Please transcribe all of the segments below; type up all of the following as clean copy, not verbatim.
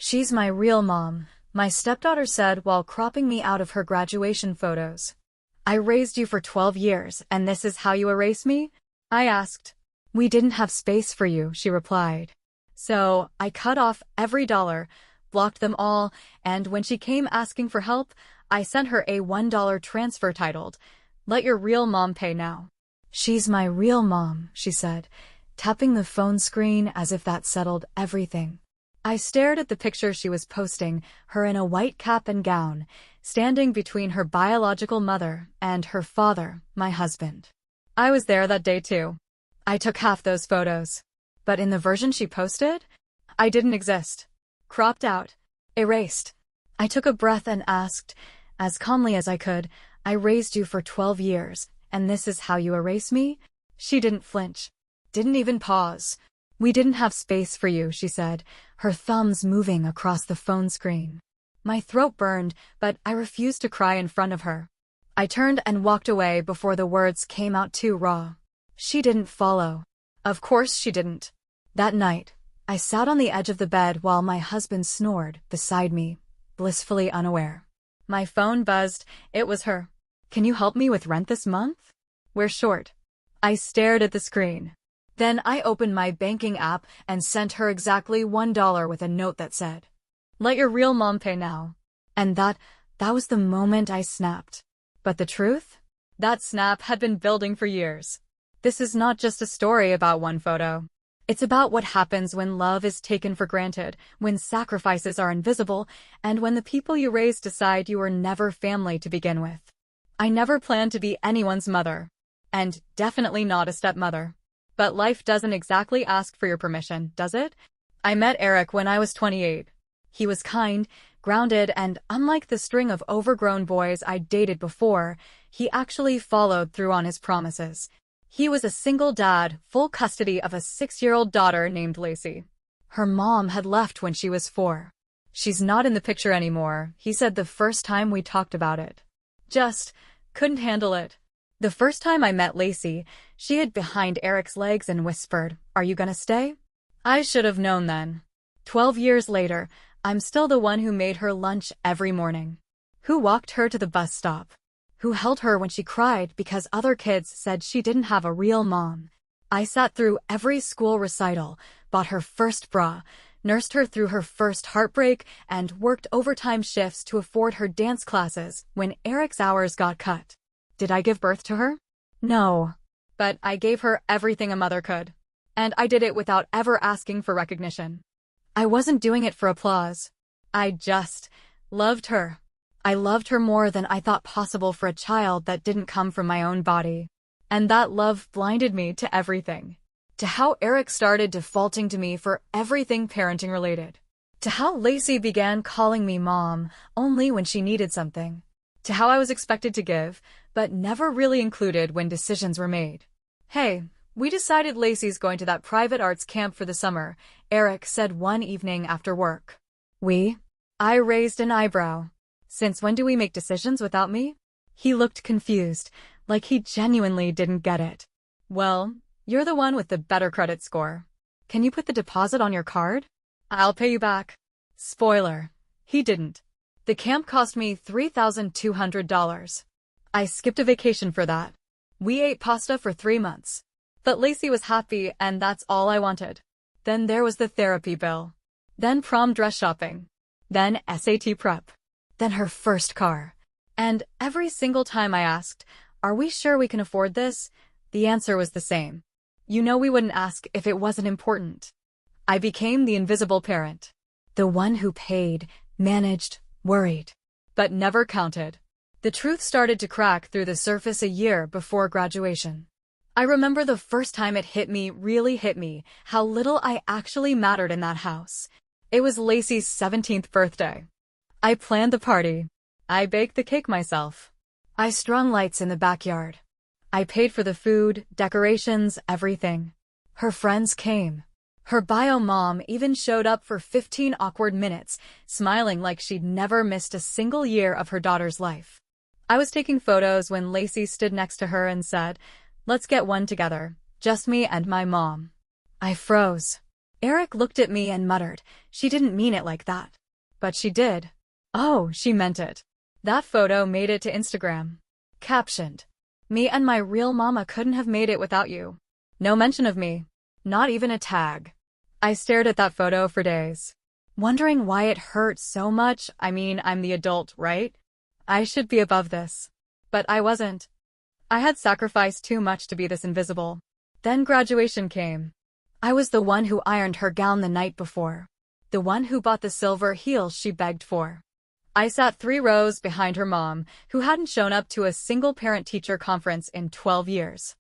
She's my real mom, my stepdaughter said while cropping me out of her graduation photos. I raised you for 12 years, and this is how you erase me? I asked. We didn't have space for you, she replied. So, I cut off every dollar, blocked them all, and when she came asking for help, I sent her a $1 transfer titled, "Let your real mom pay now." She's my real mom, she said, tapping the phone screen as if that settled everything. I stared at the picture she was posting, her in a white cap and gown, standing between her biological mother and her father, my husband. I was there that day too. I took half those photos. But in the version she posted, I didn't exist. Cropped out. Erased. I took a breath and asked, as calmly as I could, I raised you for 12 years, and this is how you erase me? She didn't flinch. Didn't even pause. We didn't have space for you, she said, her thumbs moving across the phone screen. My throat burned, but I refused to cry in front of her. I turned and walked away before the words came out too raw. She didn't follow. Of course she didn't. That night, I sat on the edge of the bed while my husband snored beside me, blissfully unaware. My phone buzzed. It was her. Can you help me with rent this month? We're short. I stared at the screen. Then I opened my banking app and sent her exactly $1 with a note that said, "Let your real mom pay now." And that was the moment I snapped. But the truth? That snap had been building for years. This is not just a story about one photo. It's about what happens when love is taken for granted, when sacrifices are invisible, and when the people you raise decide you were never family to begin with. I never planned to be anyone's mother. And definitely not a stepmother. But life doesn't exactly ask for your permission, does it? I met Eric when I was 28. He was kind, grounded, and unlike the string of overgrown boys I'd dated before, he actually followed through on his promises. He was a single dad, full custody of a 6-year-old daughter named Lacey. Her mom had left when she was 4. She's not in the picture anymore, he said the first time we talked about it. Just couldn't handle it. The first time I met Lacey, she hid behind Eric's legs and whispered, "Are you gonna stay?" I should have known then. 12 years later, I'm still the one who made her lunch every morning. Who walked her to the bus stop. Who held her when she cried because other kids said she didn't have a real mom. I sat through every school recital, bought her first bra, nursed her through her first heartbreak, and worked overtime shifts to afford her dance classes when Eric's hours got cut. Did I give birth to her? No. But I gave her everything a mother could. And I did it without ever asking for recognition. I wasn't doing it for applause. I just loved her. I loved her more than I thought possible for a child that didn't come from my own body. And that love blinded me to everything. To how Eric started defaulting to me for everything parenting related. To how Lacey began calling me mom only when she needed something. To how I was expected to give, but never really included when decisions were made. "Hey, we decided Lacey's going to that private arts camp for the summer," Eric said one evening after work. "We?" I raised an eyebrow. "Since when do we make decisions without me?" He looked confused, like he genuinely didn't get it. "Well, you're the one with the better credit score. Can you put the deposit on your card? I'll pay you back." Spoiler. He didn't. The camp cost me $3,200. I skipped a vacation for that. We ate pasta for 3 months. But Lacey was happy, and that's all I wanted. Then there was the therapy bill. Then prom dress shopping. Then SAT prep. Then her first car. And every single time I asked, "Are we sure we can afford this?" the answer was the same. "You know we wouldn't ask if it wasn't important." I became the invisible parent. The one who paid, managed, worried. But never counted. The truth started to crack through the surface a year before graduation. I remember the first time it really hit me, how little I actually mattered in that house. It was Lacey's 17th birthday. I planned the party. I baked the cake myself. I strung lights in the backyard. I paid for the food, decorations, everything. Her friends came. Her bio mom even showed up for 15 awkward minutes, smiling like she'd never missed a single year of her daughter's life. I was taking photos when Lacey stood next to her and said, "Let's get one together, just me and my mom." I froze. Eric looked at me and muttered, "She didn't mean it like that." But she did. Oh, she meant it. That photo made it to Instagram. Captioned, "Me and my real mama couldn't have made it without you." No mention of me. Not even a tag. I stared at that photo for days, wondering why it hurt so much. I mean, I'm the adult, right? I should be above this. But I wasn't. I had sacrificed too much to be this invisible. Then graduation came. I was the one who ironed her gown the night before. The one who bought the silver heels she begged for. I sat 3 rows behind her mom, who hadn't shown up to a single parent-teacher conference in 12 years.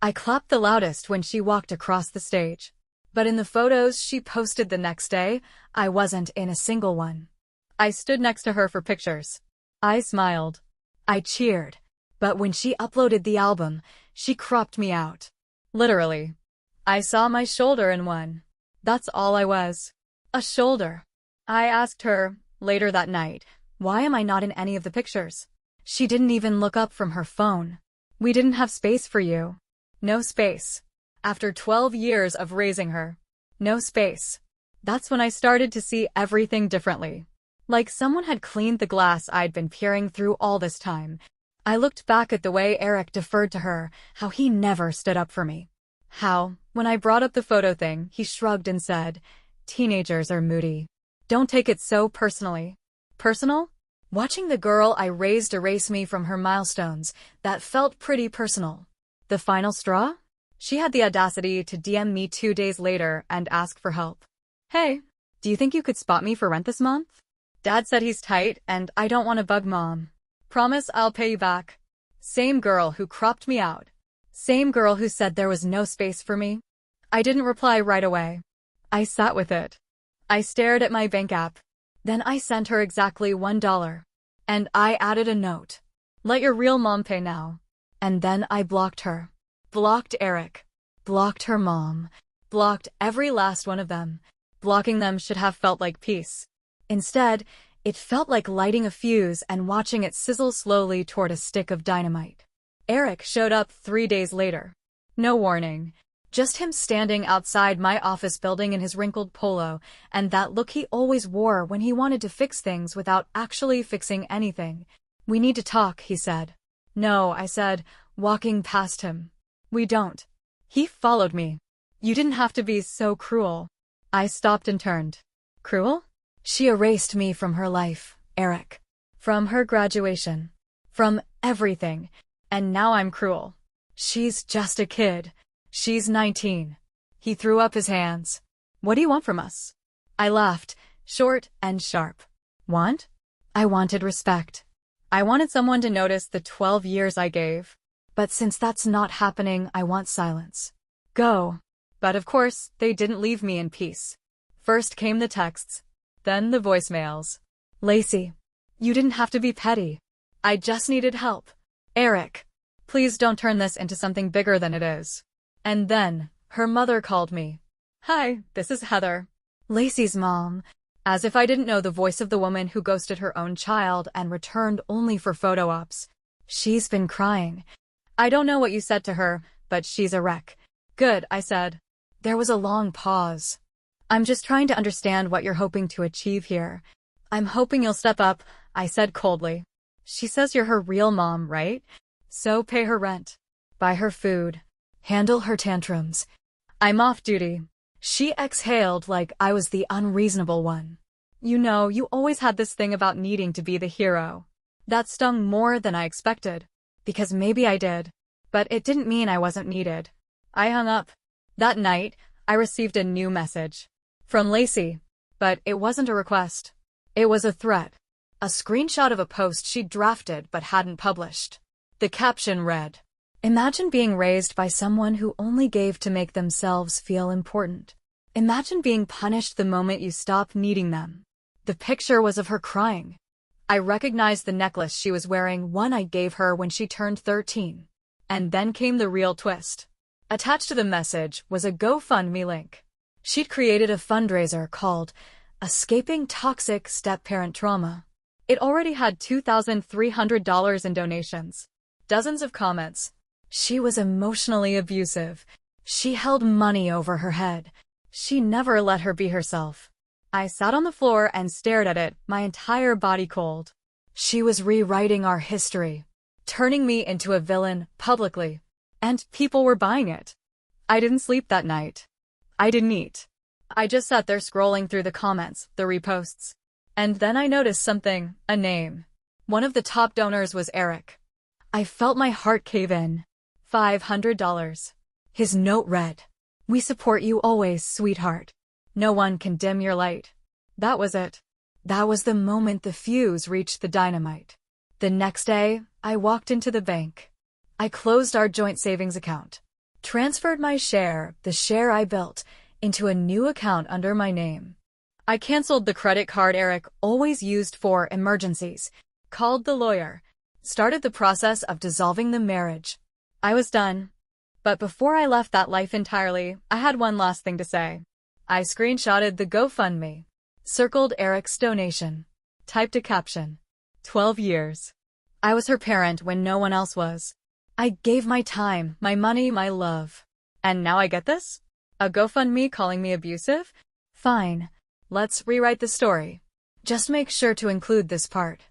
I clapped the loudest when she walked across the stage. But in the photos she posted the next day, I wasn't in a single one. I stood next to her for pictures. I smiled. I cheered. But when she uploaded the album, she cropped me out. Literally. I saw my shoulder in one. That's all I was. A shoulder. I asked her, later that night, why am I not in any of the pictures? She didn't even look up from her phone. We didn't have space for you. No space. After 12 years of raising her. No space. That's when I started to see everything differently. Like someone had cleaned the glass I'd been peering through all this time. I looked back at the way Eric deferred to her, how he never stood up for me. How, when I brought up the photo thing, he shrugged and said, "Teenagers are moody. Don't take it so personally." Personal? Watching the girl I raised erase me from her milestones, that felt pretty personal. The final straw? She had the audacity to DM me 2 days later and ask for help. "Hey, do you think you could spot me for rent this month? Dad said he's tight and I don't want to bug Mom. Promise I'll pay you back." Same girl who cropped me out. Same girl who said there was no space for me. I didn't reply right away. I sat with it. I stared at my bank app. Then I sent her exactly $1. And I added a note. "Let your real mom pay now." And then I blocked her. Blocked Eric. Blocked her mom. Blocked every last one of them. Blocking them should have felt like peace. Instead, it felt like lighting a fuse and watching it sizzle slowly toward a stick of dynamite. Eric showed up 3 days later. No warning. Just him standing outside my office building in his wrinkled polo, and that look he always wore when he wanted to fix things without actually fixing anything. "We need to talk," he said. "No," I said, walking past him. "We don't." He followed me. "You didn't have to be so cruel." I stopped and turned. Cruel? She erased me from her life, Eric. From her graduation. From everything. And now I'm cruel. She's just a kid. She's 19. He threw up his hands. "What do you want from us?" I laughed, short and sharp. Want? I wanted respect. I wanted someone to notice the 12 years I gave. But since that's not happening, I want silence. Go. But of course, they didn't leave me in peace. First came the texts. Then the voicemails. "Lacey, you didn't have to be petty. I just needed help. Eric, please don't turn this into something bigger than it is." And then, her mother called me. "Hi, this is Heather, Lacey's mom." As if I didn't know the voice of the woman who ghosted her own child and returned only for photo ops. "She's been crying. I don't know what you said to her, but she's a wreck." "Good," I said. There was a long pause. "I'm just trying to understand what you're hoping to achieve here." "I'm hoping you'll step up," I said coldly. "She says you're her real mom, right? So pay her rent. Buy her food. Handle her tantrums. I'm off duty." She exhaled like I was the unreasonable one. "You know, you always had this thing about needing to be the hero." That stung more than I expected. Because maybe I did. But it didn't mean I wasn't needed. I hung up. That night, I received a new message. From Lacey. But it wasn't a request. It was a threat. A screenshot of a post she'd drafted but hadn't published. The caption read, "Imagine being raised by someone who only gave to make themselves feel important. Imagine being punished the moment you stop needing them." The picture was of her crying. I recognized the necklace she was wearing, one I gave her when she turned 13. And then came the real twist. Attached to the message was a GoFundMe link. She'd created a fundraiser called Escaping Toxic Step-Parent Trauma. It already had $2,300 in donations. Dozens of comments. She was emotionally abusive. She held money over her head. She never let her be herself. I sat on the floor and stared at it, my entire body cold. She was rewriting our history, turning me into a villain publicly, and people were buying it. I didn't sleep that night. I didn't eat. I just sat there scrolling through the comments, the reposts. And then I noticed something, a name. One of the top donors was Eric. I felt my heart cave in. $500. His note read, "We support you always, sweetheart. No one can dim your light." That was it. That was the moment the fuse reached the dynamite. The next day, I walked into the bank. I closed our joint savings account, transferred my share, the share I built, into a new account under my name. I canceled the credit card Eric always used for emergencies, called the lawyer, started the process of dissolving the marriage. I was done. But before I left that life entirely, I had one last thing to say. I screenshotted the GoFundMe, circled Eric's donation, typed a caption, 12 years. I was her parent when no one else was. I gave my time, my money, my love. And now I get this? A GoFundMe calling me abusive? Fine. Let's rewrite the story. Just make sure to include this part.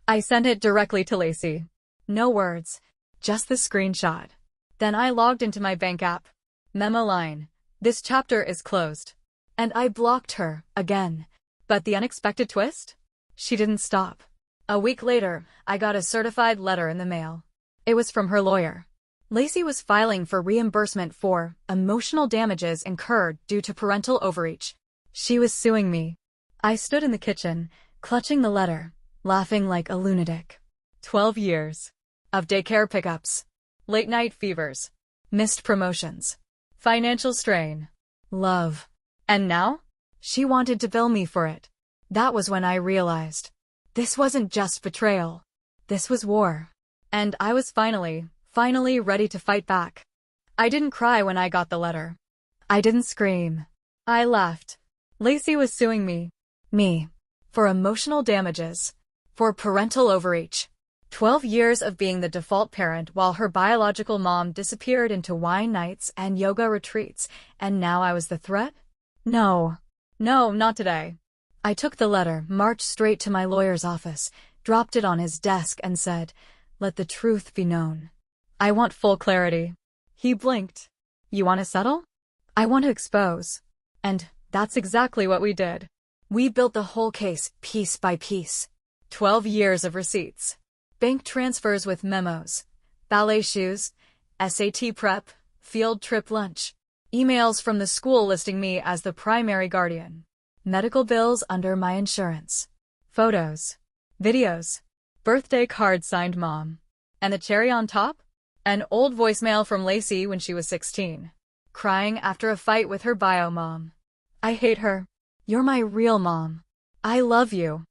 I sent it directly to Lacey. No words, just the screenshot. Then I logged into my bank app. Memo line. This chapter is closed. And I blocked her, again. But the unexpected twist? She didn't stop. A week later, I got a certified letter in the mail. It was from her lawyer. Lacey was filing for reimbursement for emotional damages incurred due to parental overreach. She was suing me. I stood in the kitchen, clutching the letter, laughing like a lunatic. 12 years. Of daycare pickups. Late-night fevers. Missed promotions. Financial strain. Love. And now? She wanted to bill me for it. That was when I realized. This wasn't just betrayal. This was war. And I was finally ready to fight back. I didn't cry when I got the letter. I didn't scream. I laughed. Lacey was suing me. Me. For emotional damages. For parental overreach. 12 years of being the default parent while her biological mom disappeared into wine nights and yoga retreats, and now I was the threat? No. No, not today. I took the letter, marched straight to my lawyer's office, dropped it on his desk and said, "Let the truth be known. I want full clarity." He blinked. "You want to settle?" "I want to expose." And that's exactly what we did. We built the whole case, piece by piece. 12 years of receipts. Bank transfers with memos. Ballet shoes. SAT prep. Field trip lunch. Emails from the school listing me as the primary guardian. Medical bills under my insurance. Photos. Videos. Birthday card signed mom. And the cherry on top? An old voicemail from Lacey when she was 16. Crying after a fight with her bio mom. "I hate her. You're my real mom. I love you."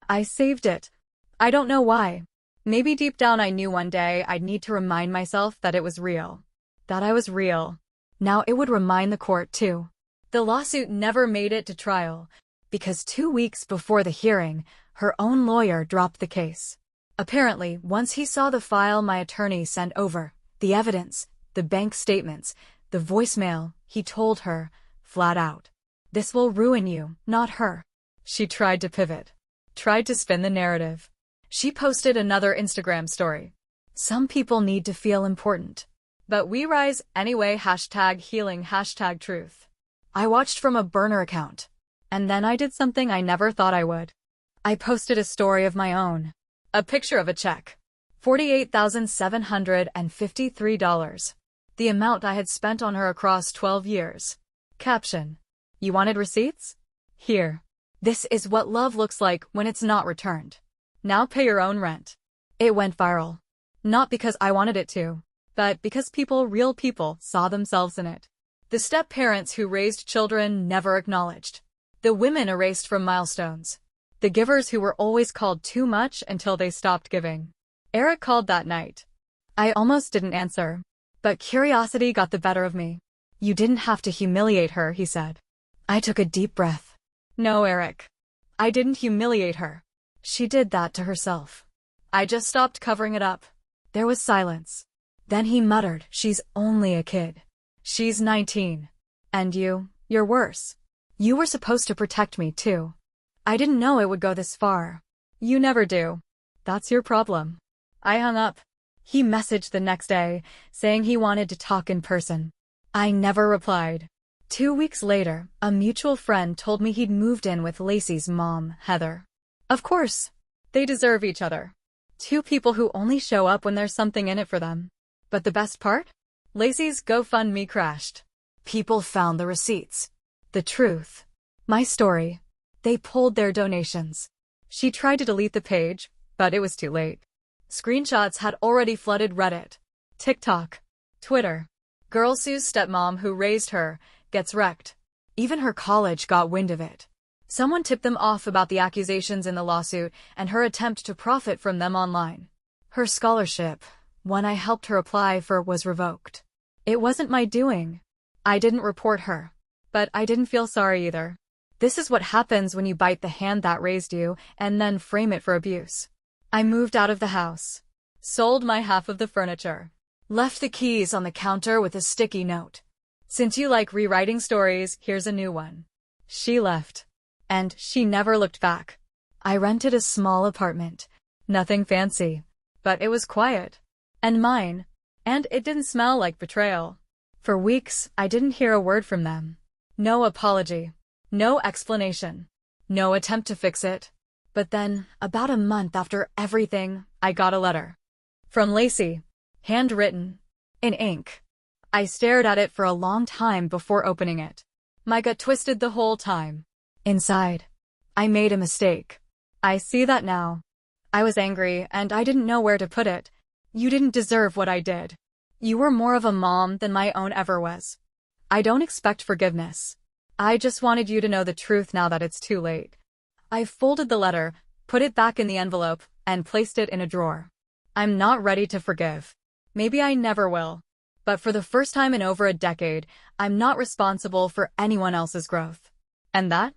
I saved it. I don't know why. Maybe deep down I knew one day I'd need to remind myself that it was real. That I was real. Now it would remind the court too. The lawsuit never made it to trial, because 2 weeks before the hearing, her own lawyer dropped the case. Apparently, once he saw the file my attorney sent over, the evidence, the bank statements, the voicemail, he told her, flat out, "This will ruin you, not her." She tried to pivot. Tried to spin the narrative. She posted another Instagram story. "Some people need to feel important. But we rise anyway, #healing, #truth. I watched from a burner account. And then I did something I never thought I would. I posted a story of my own. A picture of a check. $48,753. The amount I had spent on her across 12 years. Caption. "You wanted receipts? Here. This is what love looks like when it's not returned. Now pay your own rent." It went viral. Not because I wanted it to, but because real people, saw themselves in it. The step-parents who raised children never acknowledged. The women erased from milestones. The givers who were always called too much until they stopped giving. Eric called that night. I almost didn't answer. But curiosity got the better of me. "You didn't have to humiliate her," he said. I took a deep breath. "No, Eric. I didn't humiliate her. She did that to herself. I just stopped covering it up." There was silence. Then he muttered, "She's only a kid. She's 19. And you, You're worse. You were supposed to protect me, too. I didn't know it would go this far. You never do. That's your problem. I hung up. He messaged the next day, saying he wanted to talk in person. I never replied. 2 weeks later, a mutual friend told me he'd moved in with Lacey's mom, Heather. Of course. They deserve each other. Two people who only show up when there's something in it for them. But the best part? Lacey's GoFundMe crashed. People found the receipts. The truth. My story. They pulled their donations. She tried to delete the page, but it was too late. Screenshots had already flooded Reddit, TikTok, Twitter. Girl sues stepmom who raised her, gets wrecked. Even her college got wind of it. Someone tipped them off about the accusations in the lawsuit and her attempt to profit from them online. Her scholarship, one I helped her apply for, was revoked. It wasn't my doing. I didn't report her. But I didn't feel sorry either. This is what happens when you bite the hand that raised you and then frame it for abuse. I moved out of the house. Sold my half of the furniture. Left the keys on the counter with a sticky note. Since you like rewriting stories, here's a new one. She left. And she never looked back. I rented a small apartment. Nothing fancy. But it was quiet. And mine. And it didn't smell like betrayal. For weeks, I didn't hear a word from them. No apology. No explanation. No attempt to fix it. But then, about a month after everything, I got a letter. From Lacey. Handwritten. In ink. I stared at it for a long time before opening it. My gut twisted the whole time. Inside. I made a mistake. I see that now. I was angry, and I didn't know where to put it. You didn't deserve what I did. You were more of a mom than my own ever was. I don't expect forgiveness. I just wanted you to know the truth now that it's too late. I folded the letter, put it back in the envelope, and placed it in a drawer. I'm not ready to forgive. Maybe I never will. But for the first time in over a decade, I'm not responsible for anyone else's growth. And that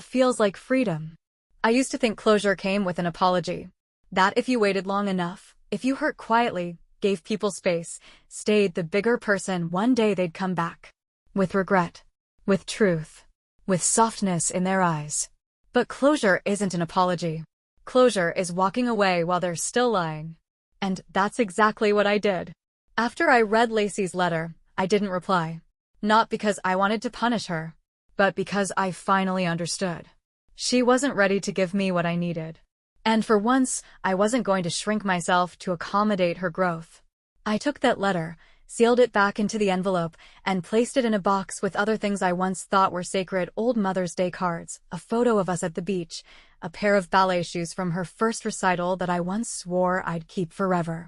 feels like freedom. I used to think closure came with an apology. That if you waited long enough, if you hurt quietly, gave people space, stayed the bigger person, one day they'd come back. With regret. With truth. With softness in their eyes. But closure isn't an apology. Closure is walking away while they're still lying. And that's exactly what I did. After I read Lacey's letter, I didn't reply. Not because I wanted to punish her, but because I finally understood. She wasn't ready to give me what I needed. And for once, I wasn't going to shrink myself to accommodate her growth. I took that letter, sealed it back into the envelope, and placed it in a box with other things I once thought were sacred: old Mother's Day cards, a photo of us at the beach, a pair of ballet shoes from her first recital that I once swore I'd keep forever.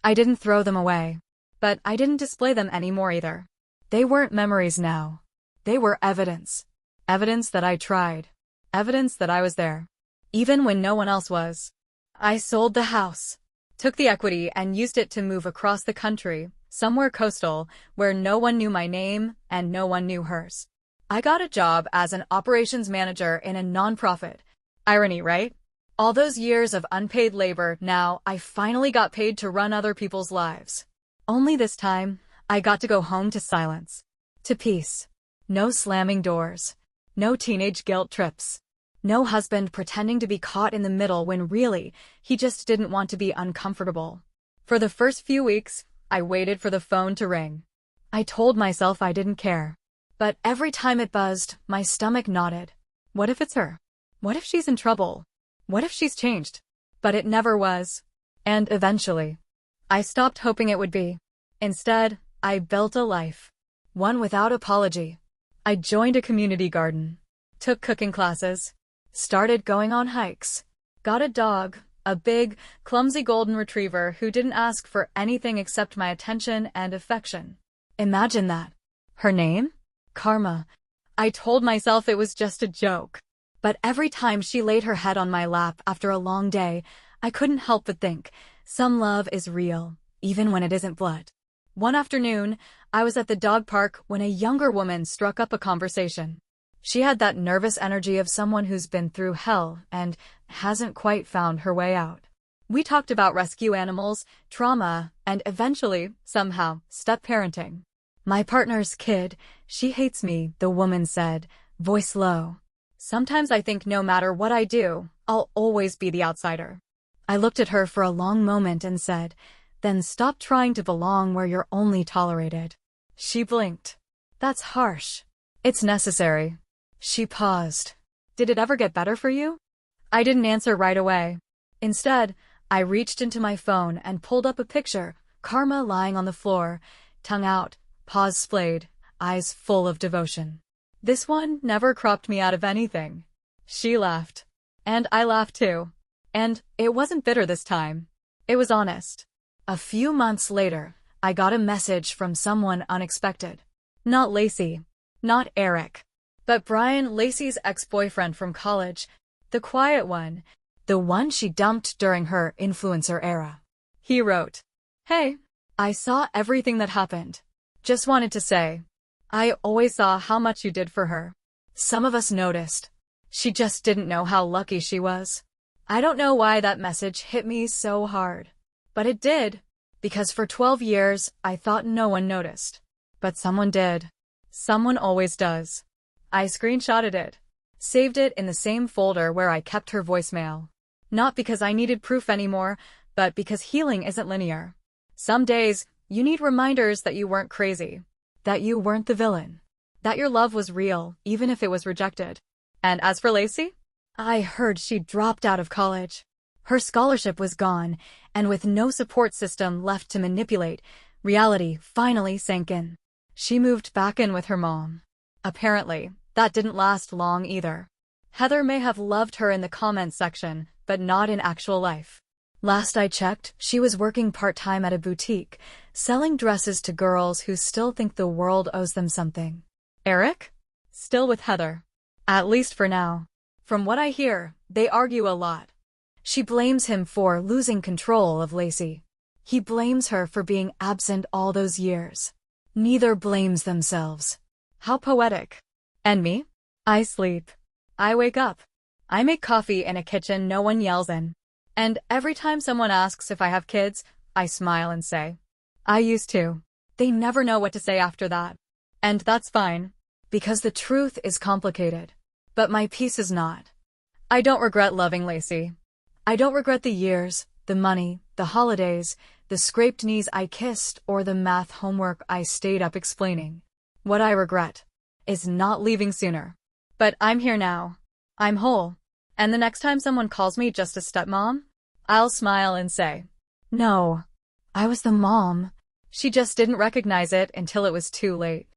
I didn't throw them away. But I didn't display them anymore either. They weren't memories now. They were evidence. Evidence that I tried. Evidence that I was there. Even when no one else was. I sold the house. Took the equity and used it to move across the country, somewhere coastal, where no one knew my name and no one knew hers. I got a job as an operations manager in a nonprofit. Irony, right? All those years of unpaid labor, now I finally got paid to run other people's lives. Only this time, I got to go home to silence. To peace. No slamming doors. No teenage guilt trips. No husband pretending to be caught in the middle when really, he just didn't want to be uncomfortable. For the first few weeks, I waited for the phone to ring. I told myself I didn't care. But every time it buzzed, my stomach knotted. What if it's her? What if she's in trouble? What if she's changed? But it never was. And eventually, I stopped hoping it would be. Instead, I built a life. One without apology. I joined a community garden. Took cooking classes. Started going on hikes. Got a dog, a big, clumsy golden retriever who didn't ask for anything except my attention and affection. Imagine that. Her name? Karma. I told myself it was just a joke. But every time she laid her head on my lap after a long day, I couldn't help but think, some love is real, even when it isn't blood. One afternoon, I was at the dog park when a younger woman struck up a conversation. She had that nervous energy of someone who's been through hell and hasn't quite found her way out. We talked about rescue animals, trauma, and eventually, somehow, step-parenting. My partner's kid. She hates me, the woman said, voice low. Sometimes I think no matter what I do, I'll always be the outsider. I looked at her for a long moment and said, then stop trying to belong where you're only tolerated. She blinked. That's harsh. It's necessary. She paused. Did it ever get better for you? I didn't answer right away. Instead, I reached into my phone and pulled up a picture, Karma lying on the floor, tongue out, paws splayed, eyes full of devotion. This one never cropped me out of anything. She laughed. And I laughed too. And it wasn't bitter this time. It was honest. A few months later, I got a message from someone unexpected. Not Lacey. Not Eric. But Brian, Lacey's ex-boyfriend from college. The quiet one. The one she dumped during her influencer era. He wrote, "Hey, I saw everything that happened. Just wanted to say, I always saw how much you did for her. Some of us noticed. She just didn't know how lucky she was." I don't know why that message hit me so hard. But it did. Because for 12 years, I thought no one noticed. But someone did. Someone always does. I screenshotted it. Saved it in the same folder where I kept her voicemail. Not because I needed proof anymore, but because healing isn't linear. Some days, you need reminders that you weren't crazy. That you weren't the villain. That your love was real, even if it was rejected. And as for Lacey? I heard she dropped out of college. Her scholarship was gone, and with no support system left to manipulate, reality finally sank in. She moved back in with her mom. Apparently, that didn't last long either. Heather may have loved her in the comments section, but not in actual life. Last I checked, she was working part-time at a boutique, selling dresses to girls who still think the world owes them something. Eric? Still with Heather. At least for now. From what I hear, they argue a lot. She blames him for losing control of Lacey. He blames her for being absent all those years. Neither blames themselves. How poetic. And me? I sleep. I wake up. I make coffee in a kitchen no one yells in. And every time someone asks if I have kids, I smile and say, I used to. They never know what to say after that. And that's fine. Because the truth is complicated. But my peace is not. I don't regret loving Lacey. I don't regret the years, the money, the holidays, the scraped knees I kissed, or the math homework I stayed up explaining. What I regret is not leaving sooner. But I'm here now. I'm whole. And the next time someone calls me just a stepmom, I'll smile and say, no, I was the mom. She just didn't recognize it until it was too late.